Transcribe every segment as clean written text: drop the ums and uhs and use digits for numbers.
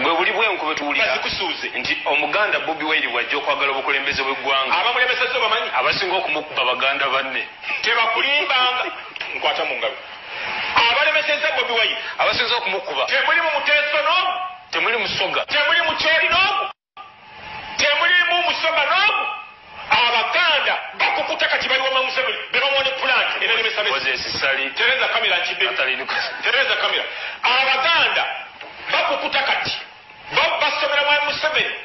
Gwe buli bwe nkube tuwulira. Bazikusuuze. Nti Omuganda Bobi Wine bw'ajja okwagala obukulembeze bw'eggwanga. Abamulemesezza bamanyi. Abasinga okumukuba baganda banne. Tebakulimbanga. Nkwata mu ngabo. Abalemesezza Bobi Wine. Abasinga okumukuba. Temuli mu Muteeso n'omu. Temuli Musoga. Temuli mu Kyoli n'omu. Temuli mu Musoga n'omu. Abaganda bakukuta kati bali wama Museveni bebamwone plant enelemesa bese. Moses Sali. Tereza kamera nkidde. Tereza kamera. Abaganda bakukuta kati. Basomera mwa Museveni.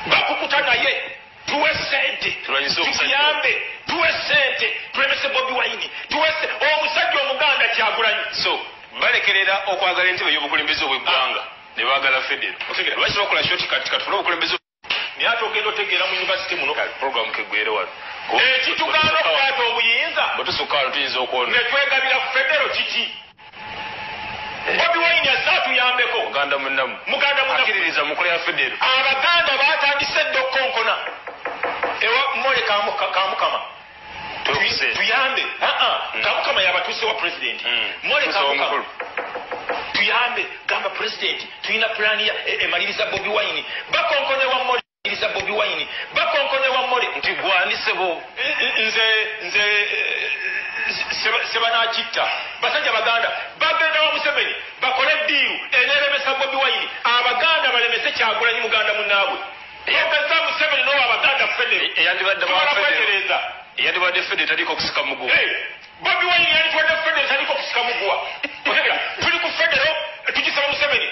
Bakukuta naye. Tuwe sente. Tukiyambe. Tuwe sente. Tulemese Bobi Wine. Tuwe sente. Omusajja Omuganda Kyagulanyi. So, balekerera okwagala entebe y'obukulembeze bw'eggwanga. Ne baagala Federo. Lwaki bakola shortcut katufune obukulembeze. Naye ate ogenda otegeera mu yunivasite muno. Program keggwere wano. Ekitugaana okukwata obuyinza. Bwe tusukka wano tuyinza okwona. Ne twegabira ku Federo kiki? Bobi Wine asaatuyambeko. Muganda munnamu. Akkiririza mukole ya Federo. Abaganda baatandise dda okkonkona. Ewa Mole Kamukama. Tuyambe. Kamukama yabatuuse wa pulezidenti. Mole Kamukama. Tuyambe. Gamba pulezidenti. Tulina pulaani emaliriza Bobi Wine. Bakonkone wa Mole. Emaliriza Bobi Wine. Bakonkone wa Mole. Nti gwandise bo. Nze sebanakitta. Basajja Baganda. Bagenda wa Museveni. Bakole ddiiru. Eneremesa Bobi Wine. Abaganda balemese Kyagulanyi muganda munnaabwe. Yogeza Museveni n'owa Abaganda Federo. Eyandibadde Federo taliko kusika muguwa. Bobi Wine yandibadde Federo taliko kusika muguwa. Tuli ku Federo tugisaba Museveni